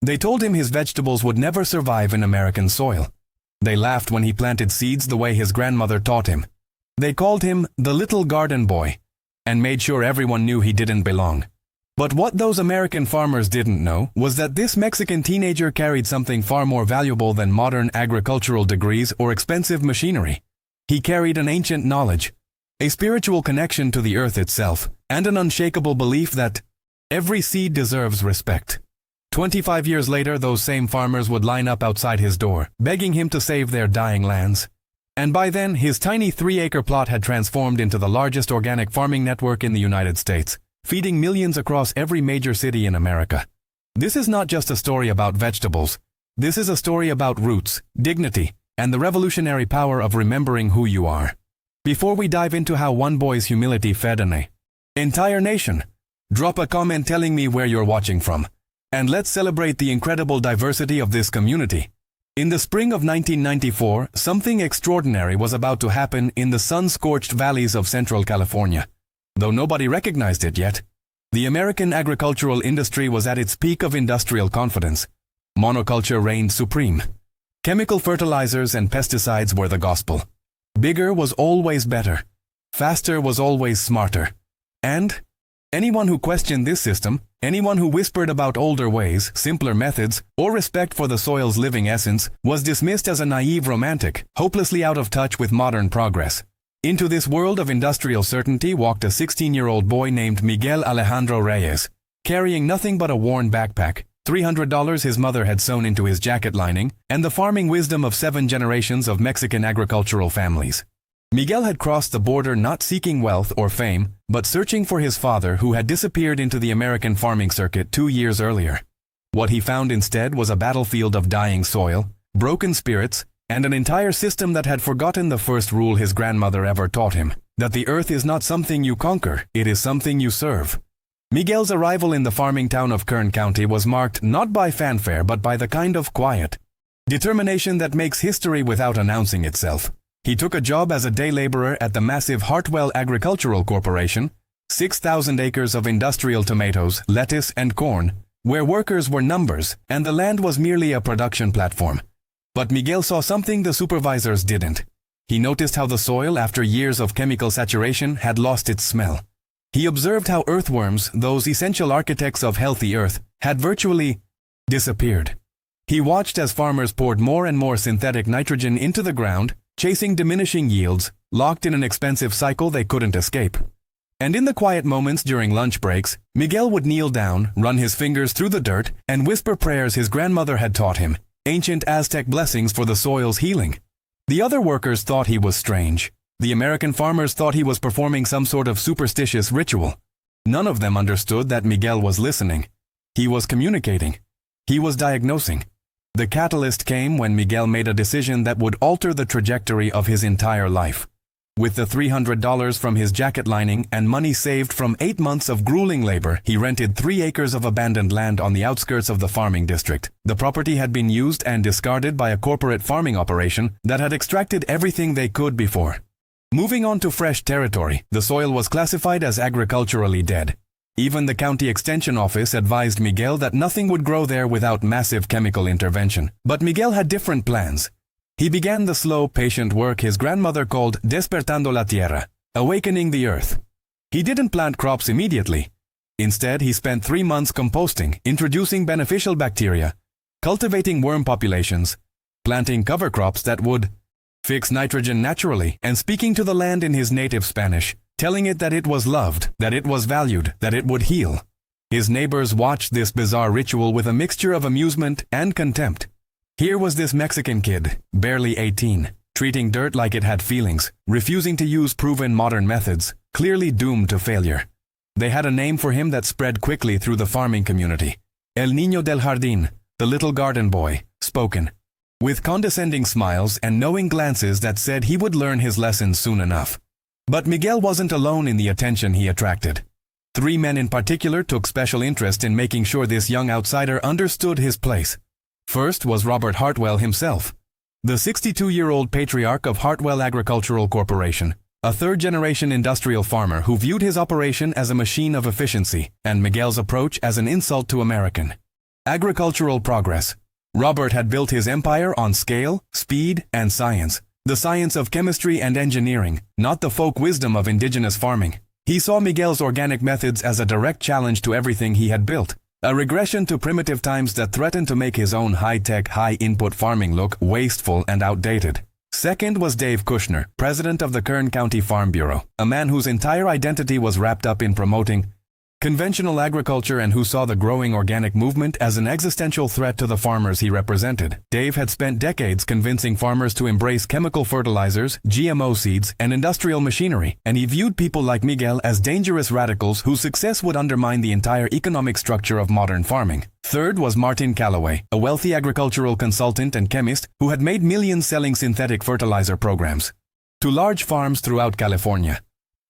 They told him his vegetables would never survive in American soil. They laughed when he planted seeds the way his grandmother taught him. They called him the little garden boy, and made sure everyone knew he didn't belong. But what those American farmers didn't know was that this Mexican teenager carried something far more valuable than modern agricultural degrees or expensive machinery. He carried an ancient knowledge, a spiritual connection to the earth itself, and an unshakable belief that every seed deserves respect. 25 years later, those same farmers would line up outside his door, begging him to save their dying lands. And by then, his tiny 3-acre plot had transformed into the largest organic farming network in the United States, feeding millions across every major city in America. This is not just a story about vegetables. This is a story about roots, dignity, and the revolutionary power of remembering who you are. Before we dive into how one boy's humility fed an entire nation, drop a comment telling me where you're watching from. And let's celebrate the incredible diversity of this community. In the spring of 1994, something extraordinary was about to happen in the sun-scorched valleys of Central California. Though nobody recognized it yet, the American agricultural industry was at its peak of industrial confidence. Monoculture reigned supreme. Chemical fertilizers and pesticides were the gospel. Bigger was always better. Faster was always smarter. And anyone who questioned this system, anyone who whispered about older ways, simpler methods, or respect for the soil's living essence, was dismissed as a naive romantic, hopelessly out of touch with modern progress. Into this world of industrial certainty walked a 16-year-old boy named Miguel Alejandro Reyes, carrying nothing but a worn backpack, $300 his mother had sewn into his jacket lining, and the farming wisdom of 7 generations of Mexican agricultural families. Miguel had crossed the border not seeking wealth or fame, but searching for his father who had disappeared into the American farming circuit 2 years earlier. What he found instead was a battlefield of dying soil, broken spirits, and an entire system that had forgotten the first rule his grandmother ever taught him, that the earth is not something you conquer, it is something you serve. Miguel's arrival in the farming town of Kern County was marked not by fanfare but by the kind of quiet determination that makes history without announcing itself. He took a job as a day laborer at the massive Hartwell Agricultural Corporation, 6,000 acres of industrial tomatoes, lettuce, and corn, where workers were numbers and the land was merely a production platform. But Miguel saw something the supervisors didn't. He noticed how the soil, after years of chemical saturation, had lost its smell. He observed how earthworms, those essential architects of healthy earth, had virtually disappeared. He watched as farmers poured more and more synthetic nitrogen into the ground, chasing diminishing yields, locked in an expensive cycle they couldn't escape. And in the quiet moments during lunch breaks, Miguel would kneel down, run his fingers through the dirt, and whisper prayers his grandmother had taught him, ancient Aztec blessings for the soil's healing. The other workers thought he was strange. The American farmers thought he was performing some sort of superstitious ritual. None of them understood that Miguel was listening. He was communicating. He was diagnosing. The catalyst came when Miguel made a decision that would alter the trajectory of his entire life. With the $300 from his jacket lining and money saved from 8 months of grueling labor, he rented 3 acres of abandoned land on the outskirts of the farming district. The property had been used and discarded by a corporate farming operation that had extracted everything they could before. Moving on to fresh territory, the soil was classified as agriculturally dead. Even the county extension office advised Miguel that nothing would grow there without massive chemical intervention. But Miguel had different plans. He began the slow, patient work his grandmother called despertando la tierra, awakening the earth. He didn't plant crops immediately. Instead, he spent 3 months composting, introducing beneficial bacteria, cultivating worm populations, planting cover crops that would fix nitrogen naturally, and speaking to the land in his native Spanish, telling it that it was loved, that it was valued, that it would heal. His neighbors watched this bizarre ritual with a mixture of amusement and contempt. Here was this Mexican kid, barely 18, treating dirt like it had feelings, refusing to use proven modern methods, clearly doomed to failure. They had a name for him that spread quickly through the farming community. El Niño del Jardín, the little garden boy, spoken, with condescending smiles and knowing glances that said he would learn his lessons soon enough. But Miguel wasn't alone in the attention he attracted. 3 men in particular took special interest in making sure this young outsider understood his place. First was Robert Hartwell himself, the 62-year-old patriarch of Hartwell Agricultural Corporation, a third-generation industrial farmer who viewed his operation as a machine of efficiency and Miguel's approach as an insult to American Agricultural progress. Robert had built his empire on scale, speed, and science. The science of chemistry and engineering, not the folk wisdom of indigenous farming. He saw Miguel's organic methods as a direct challenge to everything he had built, a regression to primitive times that threatened to make his own high-tech, high-input farming look wasteful and outdated. Second was Dave Kushner, president of the Kern County Farm Bureau, a man whose entire identity was wrapped up in promoting conventional agriculture and who saw the growing organic movement as an existential threat to the farmers he represented. Dave had spent decades convincing farmers to embrace chemical fertilizers, GMO seeds, and industrial machinery, and he viewed people like Miguel as dangerous radicals whose success would undermine the entire economic structure of modern farming. Third was Martin Calloway, a wealthy agricultural consultant and chemist who had made millions selling synthetic fertilizer programs to large farms throughout California.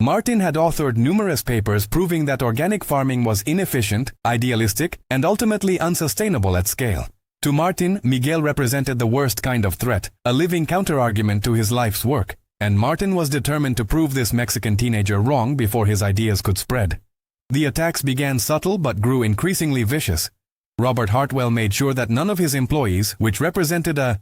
Martin had authored numerous papers proving that organic farming was inefficient, idealistic, and ultimately unsustainable at scale. To Martin, Miguel represented the worst kind of threat, a living counterargument to his life's work, and Martin was determined to prove this Mexican teenager wrong before his ideas could spread. The attacks began subtle but grew increasingly vicious. Robert Hartwell made sure that none of his employees, which represented a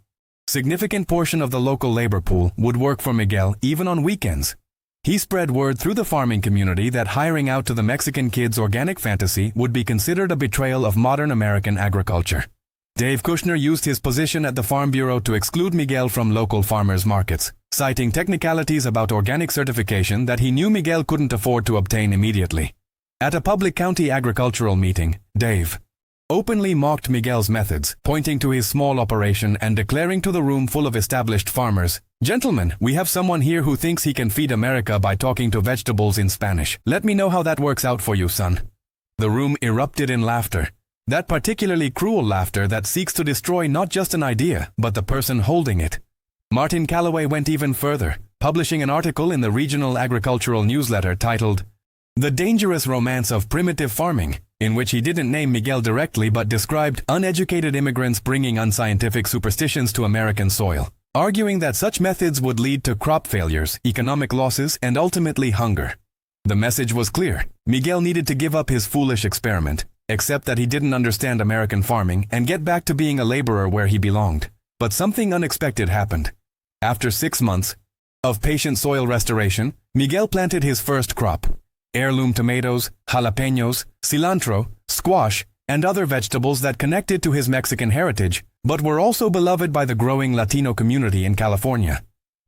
significant portion of the local labor pool, would work for Miguel even on weekends. He spread word through the farming community that hiring out to the Mexican kid's organic fantasy would be considered a betrayal of modern American agriculture. Dave Kushner used his position at the Farm Bureau to exclude Miguel from local farmers' markets, citing technicalities about organic certification that he knew Miguel couldn't afford to obtain immediately. At a public county agricultural meeting, Dave openly mocked Miguel's methods, pointing to his small operation and declaring to the room full of established farmers, "Gentlemen, we have someone here who thinks he can feed America by talking to vegetables in Spanish. Let me know how that works out for you, son." The room erupted in laughter. That particularly cruel laughter that seeks to destroy not just an idea, but the person holding it. Martin Calloway went even further, publishing an article in the regional agricultural newsletter titled, "The Dangerous Romance of Primitive Farming," in which he didn't name Miguel directly but described uneducated immigrants bringing unscientific superstitions to American soil, arguing that such methods would lead to crop failures, economic losses, and ultimately hunger. The message was clear. Miguel needed to give up his foolish experiment, accept that he didn't understand American farming, and get back to being a laborer where he belonged. But something unexpected happened. After 6 months of patient soil restoration, Miguel planted his first crop: heirloom tomatoes, jalapenos, cilantro, squash, and other vegetables that connected to his Mexican heritage, but were also beloved by the growing Latino community in California.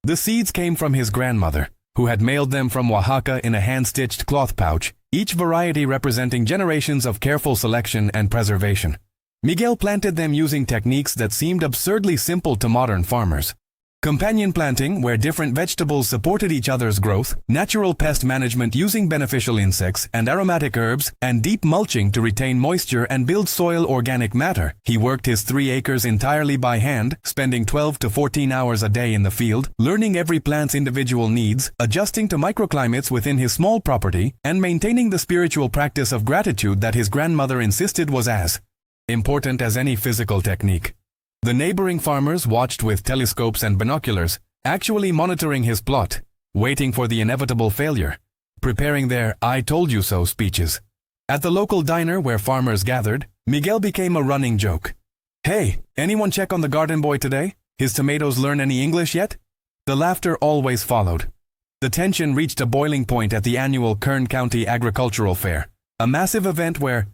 The seeds came from his grandmother, who had mailed them from Oaxaca in a hand-stitched cloth pouch, each variety representing generations of careful selection and preservation. Miguel planted them using techniques that seemed absurdly simple to modern farmers. Companion planting, where different vegetables supported each other's growth, natural pest management using beneficial insects and aromatic herbs, and deep mulching to retain moisture and build soil organic matter. He worked his 3 acres entirely by hand, spending 12 to 14 hours a day in the field, learning every plant's individual needs, adjusting to microclimates within his small property, and maintaining the spiritual practice of gratitude that his grandmother insisted was as important as any physical technique. The neighboring farmers watched with telescopes and binoculars, actually monitoring his plot, waiting for the inevitable failure, preparing their "I told you so" speeches. At the local diner where farmers gathered, Miguel became a running joke. "Hey, anyone check on the garden boy today? His tomatoes learn any English yet?" The laughter always followed. The tension reached a boiling point at the annual Kern County Agricultural Fair, a massive event where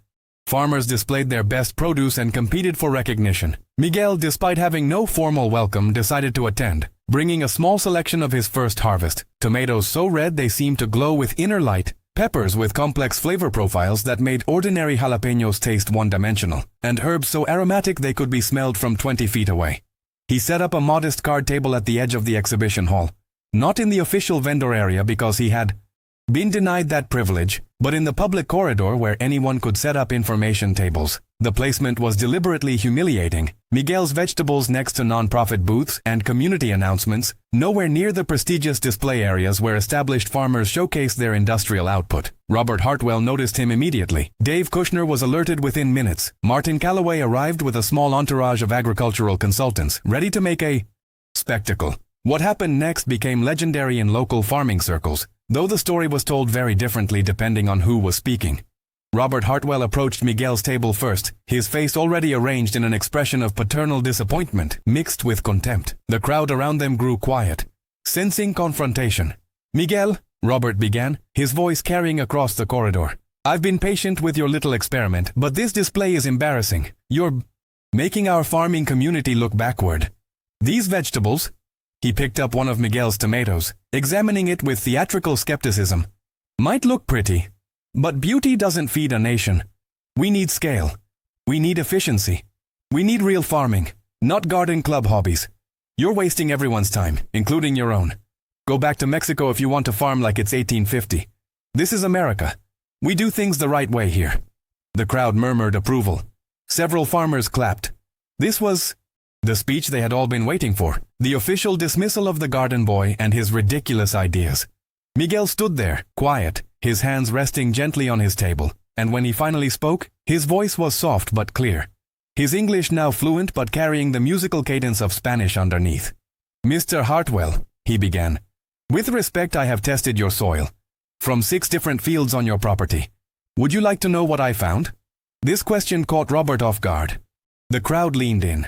farmers displayed their best produce and competed for recognition. Miguel, despite having no formal welcome, decided to attend, bringing a small selection of his first harvest: tomatoes so red they seemed to glow with inner light, peppers with complex flavor profiles that made ordinary jalapenos taste one-dimensional, and herbs so aromatic they could be smelled from 20 feet away. He set up a modest card table at the edge of the exhibition hall, not in the official vendor area because he had been denied that privilege, but in the public corridor where anyone could set up information tables. The placement was deliberately humiliating. Miguel's vegetables next to non-profit booths and community announcements, nowhere near the prestigious display areas where established farmers showcased their industrial output. Robert Hartwell noticed him immediately. Dave Kushner was alerted within minutes. Martin Calloway arrived with a small entourage of agricultural consultants, ready to make a spectacle. What happened next became legendary in local farming circles, though the story was told very differently depending on who was speaking. Robert Hartwell approached Miguel's table first, his face already arranged in an expression of paternal disappointment mixed with contempt. The crowd around them grew quiet, sensing confrontation. "Miguel," Robert began, his voice carrying across the corridor. "I've been patient with your little experiment, but this display is embarrassing. You're making our farming community look backward. These vegetables," he picked up one of Miguel's tomatoes, examining it with theatrical skepticism, "might look pretty, but beauty doesn't feed a nation. We need scale. We need efficiency. We need real farming, not garden club hobbies. You're wasting everyone's time, including your own. Go back to Mexico if you want to farm like it's 1850. This is America. We do things the right way here." The crowd murmured approval. Several farmers clapped. This was the speech they had all been waiting for, the official dismissal of the garden boy and his ridiculous ideas. Miguel stood there, quiet, his hands resting gently on his table, and when he finally spoke, his voice was soft but clear. His English now fluent but carrying the musical cadence of Spanish underneath. "Mr. Hartwell," he began, "with respect, I have tested your soil from 6 different fields on your property. Would you like to know what I found?" This question caught Robert off guard. The crowd leaned in.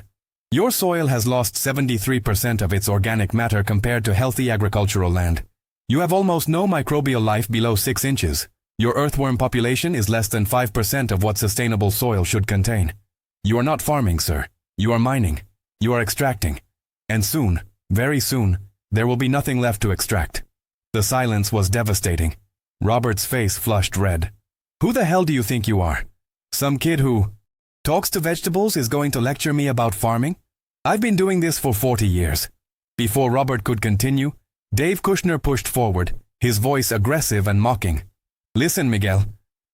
"Your soil has lost 73% of its organic matter compared to healthy agricultural land. You have almost no microbial life below 6 inches. Your earthworm population is less than 5% of what sustainable soil should contain. You are not farming, sir. You are mining. You are extracting. And soon, very soon, there will be nothing left to extract." The silence was devastating. Robert's face flushed red. "Who the hell do you think you are? Some kid who talks to vegetables is going to lecture me about farming? I've been doing this for 40 years. Before Robert could continue, Dave Kushner pushed forward, his voice aggressive and mocking. "Listen, Miguel.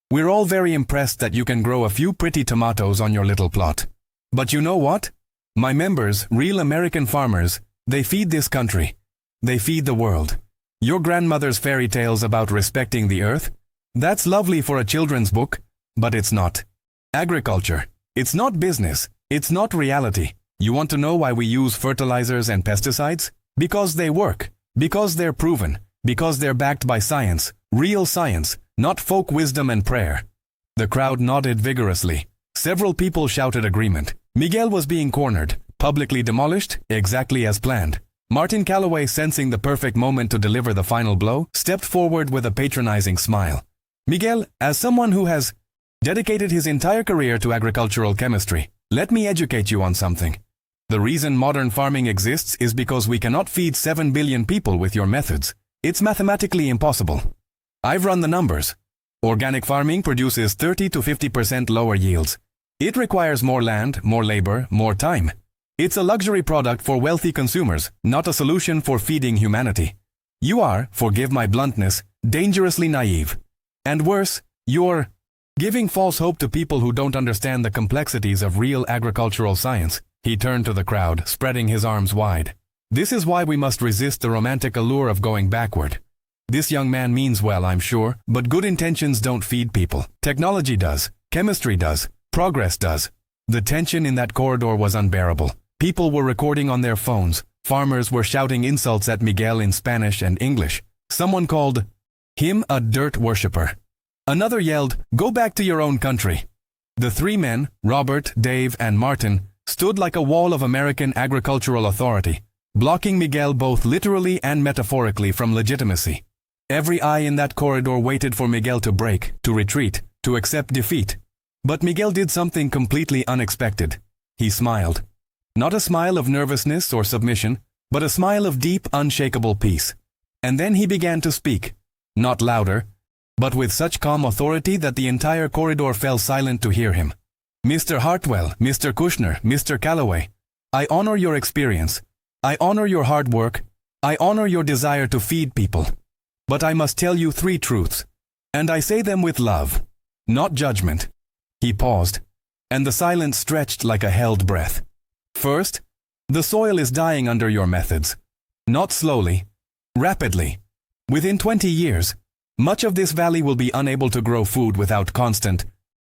We're all very impressed that you can grow a few pretty tomatoes on your little plot. But you know what? My members, real American farmers, they feed this country. They feed the world. Your grandmother's fairy tales about respecting the earth? That's lovely for a children's book, but it's not. Agriculture. It's not business. It's not reality. You want to know why we use fertilizers and pesticides? Because they work. Because they're proven. Because they're backed by science. Real science, not folk wisdom and prayer." The crowd nodded vigorously. Several people shouted agreement. Miguel was being cornered, publicly demolished, exactly as planned. Martin Calloway, sensing the perfect moment to deliver the final blow, stepped forward with a patronizing smile. "Miguel, as someone who has dedicated his entire career to agricultural chemistry, let me educate you on something. The reason modern farming exists is because we cannot feed 7 billion people with your methods. It's mathematically impossible. I've run the numbers. Organic farming produces 30 to 50% lower yields. It requires more land, more labor, more time. It's a luxury product for wealthy consumers, not a solution for feeding humanity. You are, forgive my bluntness, dangerously naive. And worse, you're giving false hope to people who don't understand the complexities of real agricultural science." He turned to the crowd, spreading his arms wide. "This is why we must resist the romantic allure of going backward. This young man means well, I'm sure, but good intentions don't feed people. Technology does. Chemistry does. Progress does." The tension in that corridor was unbearable. People were recording on their phones. Farmers were shouting insults at Miguel in Spanish and English. Someone called him a dirt worshipper. Another yelled, "Go back to your own country." The 3 men, Robert, Dave, and Martin, stood like a wall of American agricultural authority, blocking Miguel both literally and metaphorically from legitimacy. Every eye in that corridor waited for Miguel to break, to retreat, to accept defeat. But Miguel did something completely unexpected. He smiled. Not a smile of nervousness or submission, but a smile of deep, unshakable peace. And then he began to speak, not louder, but with such calm authority that the entire corridor fell silent to hear him. "Mr. Hartwell, Mr. Kushner, Mr. Calloway, I honor your experience. I honor your hard work. I honor your desire to feed people. But I must tell you 3 truths, and I say them with love, not judgment." He paused, and the silence stretched like a held breath. "First, the soil is dying under your methods. Not slowly, rapidly. Within 20 years, much of this valley will be unable to grow food without constant,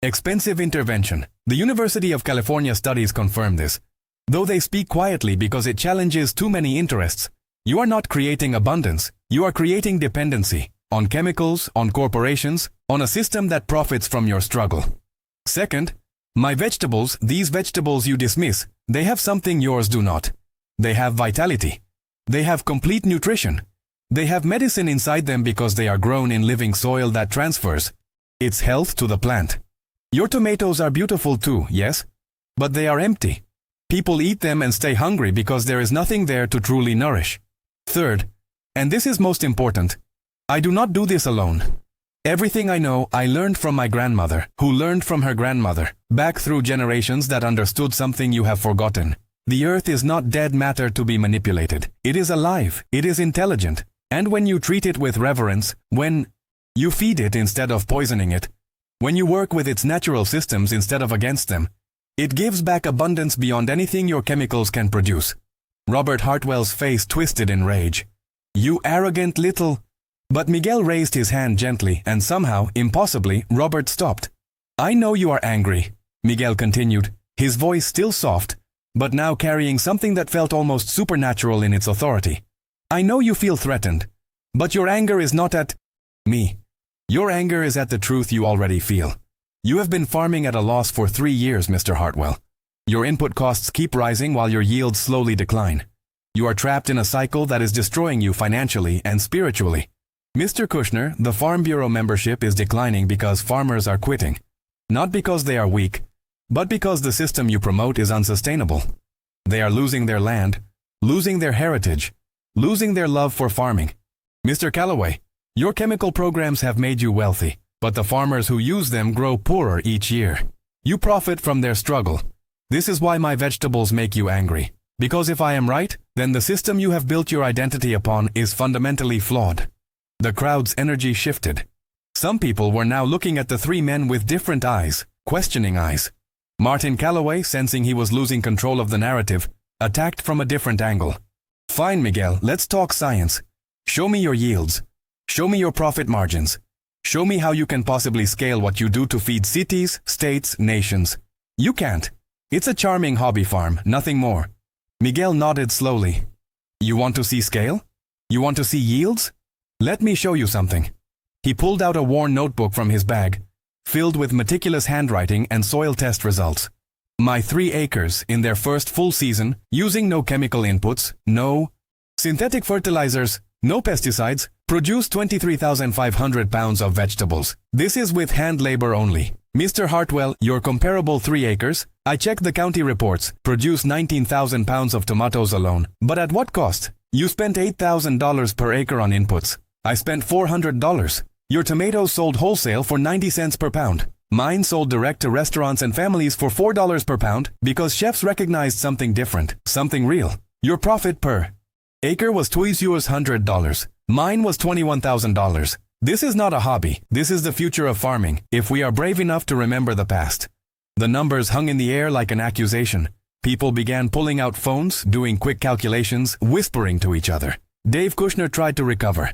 expensive intervention. The University of California studies confirm this. Though they speak quietly because it challenges too many interests, you are not creating abundance, you are creating dependency. on chemicals, on corporations, on a system that profits from your struggle. Second, my vegetables, these vegetables you dismiss, they have something yours do not. They have vitality. They have complete nutrition. They have medicine inside them because they are grown in living soil that transfers its health to the plant. Your tomatoes are beautiful too, yes? But they are empty. People eat them and stay hungry because there is nothing there to truly nourish. Third, and this is most important, I do not do this alone. Everything I know, I learned from my grandmother, who learned from her grandmother, back through generations that understood something you have forgotten. The earth is not dead matter to be manipulated. It is alive, it is intelligent, and when you treat it with reverence, when you feed it instead of poisoning it, when you work with its natural systems instead of against them, it gives back abundance beyond anything your chemicals can produce. Robert Hartwell's face twisted in rage. You arrogant little... But Miguel raised his hand gently, and somehow, impossibly, Robert stopped. I know you are angry, Miguel continued, his voice still soft, but now carrying something that felt almost supernatural in its authority. I know you feel threatened, but your anger is not at me. Your anger is at the truth you already feel. You have been farming at a loss for 3 years, Mr. Hartwell. Your input costs keep rising while your yields slowly decline. You are trapped in a cycle that is destroying you financially and spiritually. Mr. Kushner, the Farm Bureau membership is declining because farmers are quitting. Not because they are weak, but because the system you promote is unsustainable. They are losing their land, losing their heritage, losing their love for farming. Mr. Calloway, your chemical programs have made you wealthy, but the farmers who use them grow poorer each year. You profit from their struggle. This is why my vegetables make you angry. Because if I am right, then the system you have built your identity upon is fundamentally flawed. The crowd's energy shifted. Some people were now looking at the 3 men with different eyes, questioning eyes. Martin Calloway, sensing he was losing control of the narrative, attacked from a different angle. Fine, Miguel, let's talk science. Show me your yields. Show me your profit margins. Show me how you can possibly scale what you do to feed cities, states, nations. You can't. It's a charming hobby farm, nothing more. Miguel nodded slowly. You want to see scale? You want to see yields? Let me show you something. He pulled out a worn notebook from his bag, filled with meticulous handwriting and soil test results. My 3 acres in their first full season, using no chemical inputs, no synthetic fertilizers, no pesticides, produced 23,500 pounds of vegetables. This is with hand labor only. Mr. Hartwell, your comparable 3 acres, I checked the county reports, produced 19,000 pounds of tomatoes alone. But at what cost? You spent $8,000 per acre on inputs. I spent $400. Your tomatoes sold wholesale for 90 cents per pound. Mine sold direct to restaurants and families for $4 per pound because chefs recognized something different, something real. Your profit per acre was $200. Mine was $21,000. This is not a hobby. This is the future of farming, if we are brave enough to remember the past. The numbers hung in the air like an accusation. People began pulling out phones, doing quick calculations, whispering to each other. Dave Kushner tried to recover.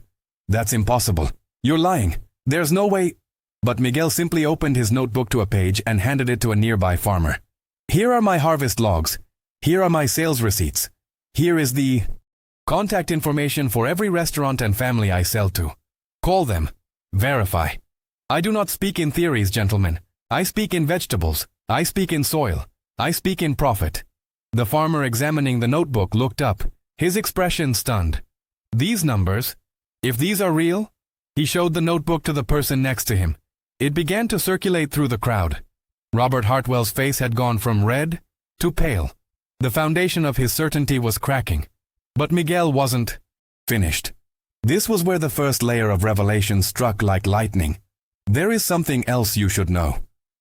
That's impossible. You're lying. There's no way. But Miguel simply opened his notebook to a page and handed it to a nearby farmer. Here are my harvest logs. Here are my sales receipts. Here is the contact information for every restaurant and family I sell to. Call them. Verify. I do not speak in theories, gentlemen. I speak in vegetables. I speak in soil. I speak in profit. The farmer examining the notebook looked up, his expression stunned. These numbers, if these are real? He showed the notebook to the person next to him. It began to circulate through the crowd. Robert Hartwell's face had gone from red to pale. The foundation of his certainty was cracking. But Miguel wasn't finished. This was where the first layer of revelation struck like lightning. There is something else you should know,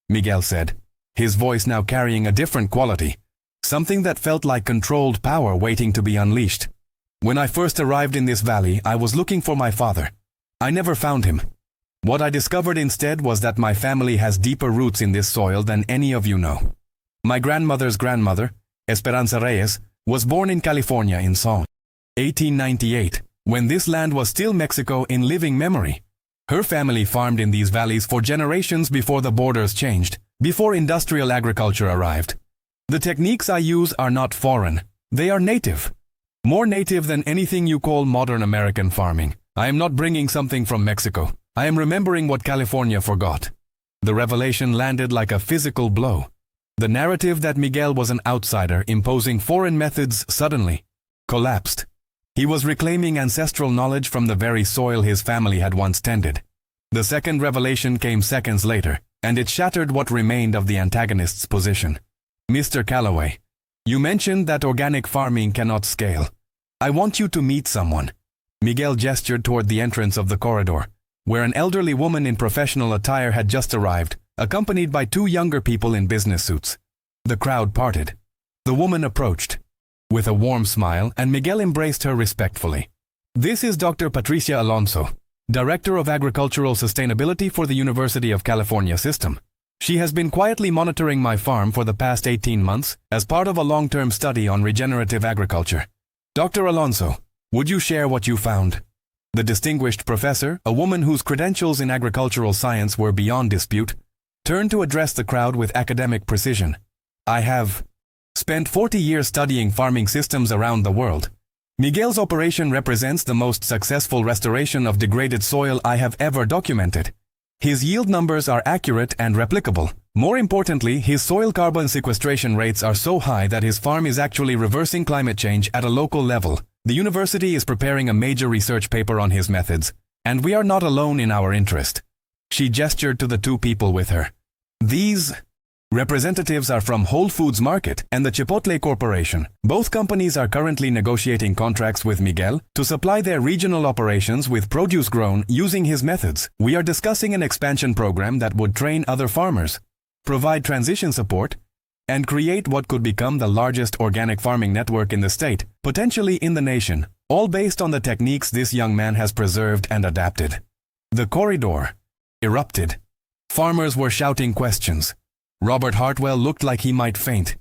Miguel said, his voice now carrying a different quality, something that felt like controlled power waiting to be unleashed. When I first arrived in this valley, I was looking for my father. I never found him. What I discovered instead was that my family has deeper roots in this soil than any of you know. My grandmother's grandmother, Esperanza Reyes, was born in California in 1898, when this land was still Mexico in living memory. Her family farmed in these valleys for generations before the borders changed, before industrial agriculture arrived. The techniques I use are not foreign, they are native. More native than anything you call modern American farming. I am not bringing something from Mexico. I am remembering what California forgot. The revelation landed like a physical blow. The narrative that Miguel was an outsider imposing foreign methods suddenly collapsed. He was reclaiming ancestral knowledge from the very soil his family had once tended. The second revelation came seconds later, and it shattered what remained of the antagonist's position. Mr. Calloway, you mentioned that organic farming cannot scale. I want you to meet someone. Miguel gestured toward the entrance of the corridor, where an elderly woman in professional attire had just arrived, accompanied by two younger people in business suits. The crowd parted. The woman approached with a warm smile, and Miguel embraced her respectfully. This is Dr. Patricia Alonso, Director of Agricultural Sustainability for the University of California System. She has been quietly monitoring my farm for the past 18 months as part of a long-term study on regenerative agriculture. Dr. Alonso, would you share what you found? The distinguished professor, a woman whose credentials in agricultural science were beyond dispute, turned to address the crowd with academic precision. I have spent 40 years studying farming systems around the world. Miguel's operation represents the most successful restoration of degraded soil I have ever documented. His yield numbers are accurate and replicable. More importantly, his soil carbon sequestration rates are so high that his farm is actually reversing climate change at a local level. The university is preparing a major research paper on his methods, and we are not alone in our interest. She gestured to the two people with her. These representatives are from Whole Foods Market and the Chipotle Corporation. Both companies are currently negotiating contracts with Miguel to supply their regional operations with produce grown using his methods. We are discussing an expansion program that would train other farmers, provide transition support, and create what could become the largest organic farming network in the state, potentially in the nation, all based on the techniques this young man has preserved and adapted. The corridor erupted. Farmers were shouting questions. Robert Hartwell looked like he might faint.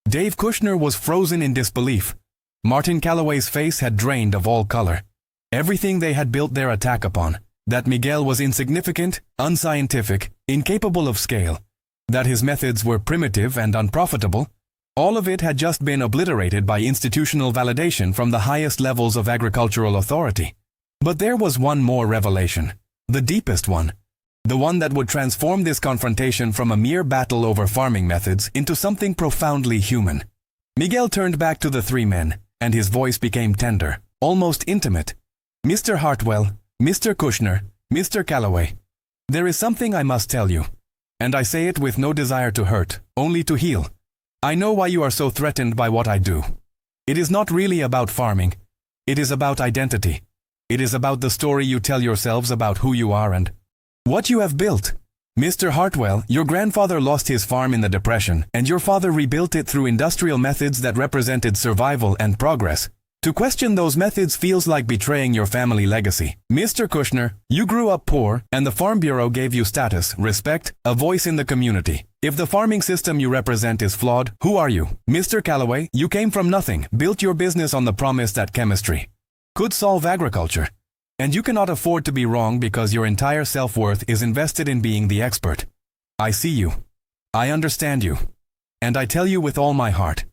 Dave Kushner was frozen in disbelief. Martin Calloway's face had drained of all color. Everything they had built their attack upon, that Miguel was insignificant, unscientific, incapable of scale, that his methods were primitive and unprofitable, all of it had just been obliterated by institutional validation from the highest levels of agricultural authority. But there was one more revelation, the deepest one. The one that would transform this confrontation from a mere battle over farming methods into something profoundly human. Miguel turned back to the three men, and his voice became tender, almost intimate. Mr. Hartwell, Mr. Kushner, Mr. Calloway, there is something I must tell you, and I say it with no desire to hurt, only to heal. I know why you are so threatened by what I do. It is not really about farming. It is about identity. It is about the story you tell yourselves about who you are and what you have built. Mr. Hartwell, your grandfather lost his farm in the Depression, and your father rebuilt it through industrial methods that represented survival and progress. To question those methods feels like betraying your family legacy. Mr. Kushner, you grew up poor, and the Farm Bureau gave you status, respect, a voice in the community. If the farming system you represent is flawed, who are you? Mr. Calloway, you came from nothing, built your business on the promise that chemistry could solve agriculture. And you cannot afford to be wrong because your entire self-worth is invested in being the expert. I see you. I understand you. And I tell you with all my heart,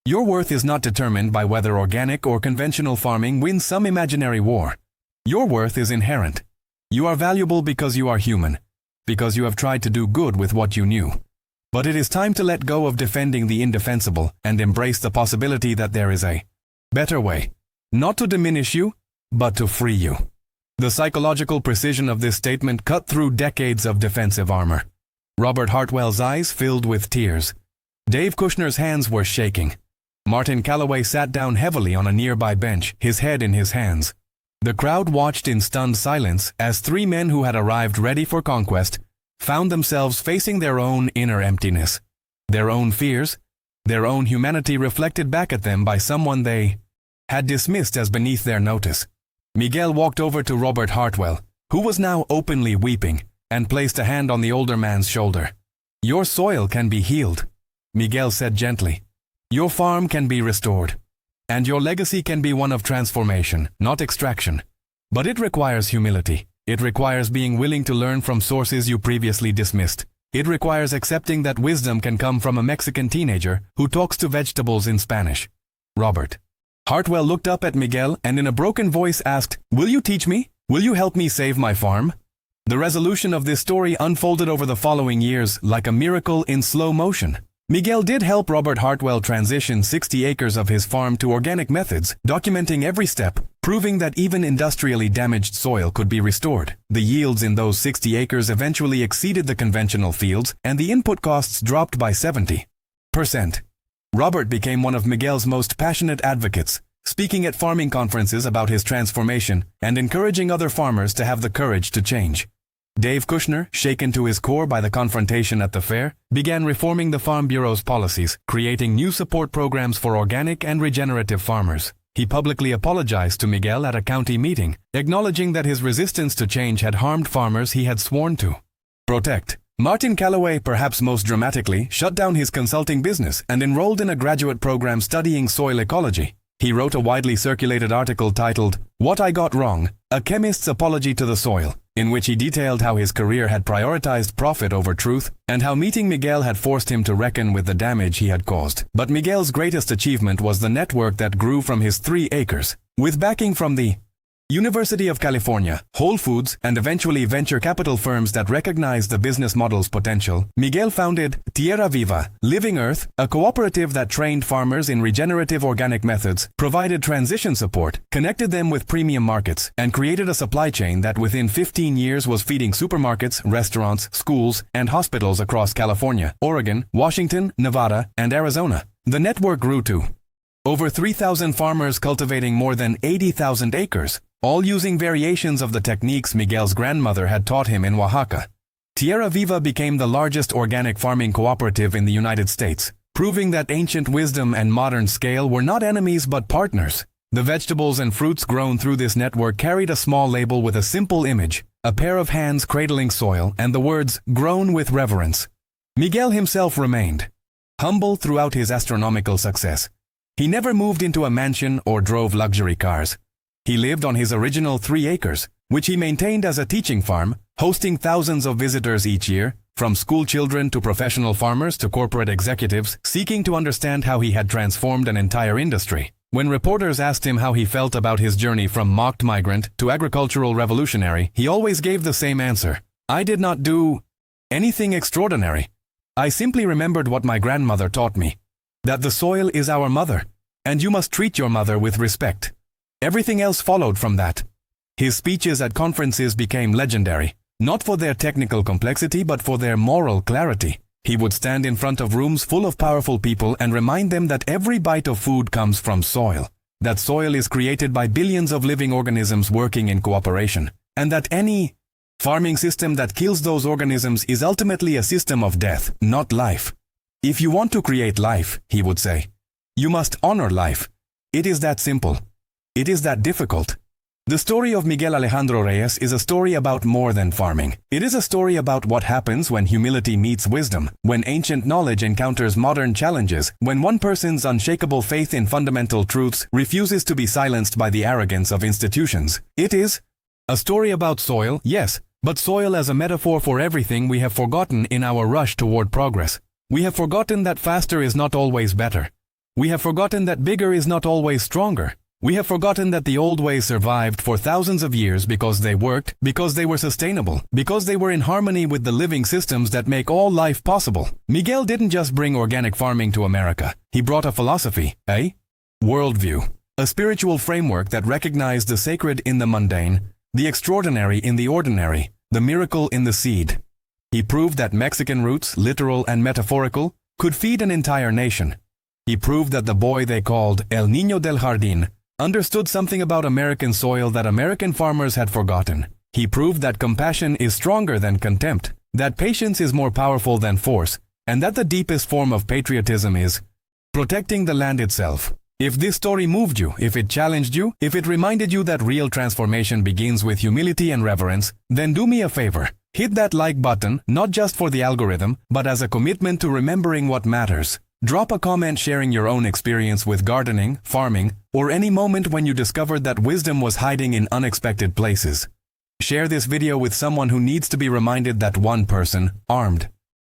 your worth is not determined by whether organic or conventional farming wins some imaginary war. Your worth is inherent. You are valuable because you are human, because you have tried to do good with what you knew. But it is time to let go of defending the indefensible and embrace the possibility that there is a better way, not to diminish you, but to free you. The psychological precision of this statement cut through decades of defensive armor. Robert Hartwell's eyes filled with tears. Dave Kushner's hands were shaking. Martin Calloway sat down heavily on a nearby bench, his head in his hands. The crowd watched in stunned silence as three men who had arrived ready for conquest found themselves facing their own inner emptiness, their own fears, their own humanity reflected back at them by someone they had dismissed as beneath their notice. Miguel walked over to Robert Hartwell, who was now openly weeping, and placed a hand on the older man's shoulder. Your soil can be healed, Miguel said gently. Your farm can be restored, and your legacy can be one of transformation, not extraction. But it requires humility. It requires being willing to learn from sources you previously dismissed. It requires accepting that wisdom can come from a Mexican teenager who talks to vegetables in Spanish. Robert Hartwell looked up at Miguel and in a broken voice asked, "Will you teach me?" Will you help me save my farm? The resolution of this story unfolded over the following years like a miracle in slow motion. Miguel did help Robert Hartwell transition 60 acres of his farm to organic methods, documenting every step, proving that even industrially damaged soil could be restored. The yields in those 60 acres eventually exceeded the conventional fields, and the input costs dropped by 70%. Robert became one of Miguel's most passionate advocates, speaking at farming conferences about his transformation and encouraging other farmers to have the courage to change. Dave Kushner, shaken to his core by the confrontation at the fair, began reforming the Farm Bureau's policies, creating new support programs for organic and regenerative farmers. He publicly apologized to Miguel at a county meeting, acknowledging that his resistance to change had harmed farmers he had sworn to protect. Martin Calloway, perhaps most dramatically, shut down his consulting business and enrolled in a graduate program studying soil ecology. He wrote a widely circulated article titled, "What I Got Wrong: A Chemist's Apology to the Soil," in which he detailed how his career had prioritized profit over truth and how meeting Miguel had forced him to reckon with the damage he had caused. But Miguel's greatest achievement was the network that grew from his 3 acres. With backing from the University of California, Whole Foods, and eventually venture capital firms that recognized the business model's potential, Miguel founded Tierra Viva, Living Earth, a cooperative that trained farmers in regenerative organic methods, provided transition support, connected them with premium markets, and created a supply chain that within 15 years was feeding supermarkets, restaurants, schools, and hospitals across California, Oregon, Washington, Nevada, and Arizona. The network grew to over 3,000 farmers cultivating more than 80,000 acres, all using variations of the techniques Miguel's grandmother had taught him in Oaxaca. Tierra Viva became the largest organic farming cooperative in the United States, proving that ancient wisdom and modern scale were not enemies but partners. The vegetables and fruits grown through this network carried a small label with a simple image, a pair of hands cradling soil, and the words, "Grown with reverence." Miguel himself remained humble throughout his astronomical success. He never moved into a mansion or drove luxury cars. He lived on his original 3 acres, which he maintained as a teaching farm, hosting thousands of visitors each year, from school children to professional farmers to corporate executives, seeking to understand how he had transformed an entire industry. When reporters asked him how he felt about his journey from mocked migrant to agricultural revolutionary, he always gave the same answer: "I did not do anything extraordinary. I simply remembered what my grandmother taught me, that the soil is our mother, and you must treat your mother with respect." Everything else followed from that. His speeches at conferences became legendary, not for their technical complexity but for their moral clarity. He would stand in front of rooms full of powerful people and remind them that every bite of food comes from soil, that soil is created by billions of living organisms working in cooperation, and that any farming system that kills those organisms is ultimately a system of death, not life. If you want to create life, he would say, you must honor life. It is that simple. It is that difficult. The story of Miguel Alejandro Reyes is a story about more than farming. It is a story about what happens when humility meets wisdom, when ancient knowledge encounters modern challenges, when one person's unshakable faith in fundamental truths refuses to be silenced by the arrogance of institutions. It is a story about soil, yes, but soil as a metaphor for everything we have forgotten in our rush toward progress. We have forgotten that faster is not always better. We have forgotten that bigger is not always stronger. We have forgotten that the old ways survived for thousands of years because they worked, because they were sustainable, because they were in harmony with the living systems that make all life possible. Miguel didn't just bring organic farming to America. He brought a philosophy, a worldview, a spiritual framework that recognized the sacred in the mundane, the extraordinary in the ordinary, the miracle in the seed. He proved that Mexican roots, literal and metaphorical, could feed an entire nation. He proved that the boy they called El Niño del Jardín understood something about American soil that American farmers had forgotten. He proved that compassion is stronger than contempt, that patience is more powerful than force, and that the deepest form of patriotism is protecting the land itself. If this story moved you, if it challenged you, if it reminded you that real transformation begins with humility and reverence, then do me a favor. Hit that like button, not just for the algorithm, but as a commitment to remembering what matters. Drop a comment sharing your own experience with gardening, farming, or any moment when you discovered that wisdom was hiding in unexpected places. Share this video with someone who needs to be reminded that one person, armed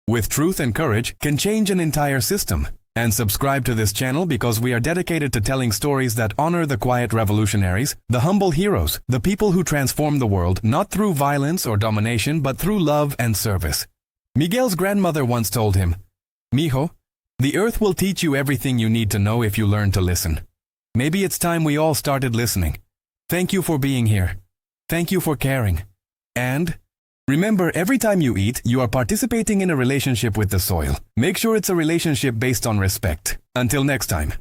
with truth and courage, can change an entire system. And subscribe to this channel because we are dedicated to telling stories that honor the quiet revolutionaries, the humble heroes, the people who transform the world not through violence or domination but through love and service. Miguel's grandmother once told him, "Mijo, the earth will teach you everything you need to know if you learn to listen." Maybe it's time we all started listening. Thank you for being here. Thank you for caring. And remember, every time you eat, you are participating in a relationship with the soil. Make sure it's a relationship based on respect. Until next time.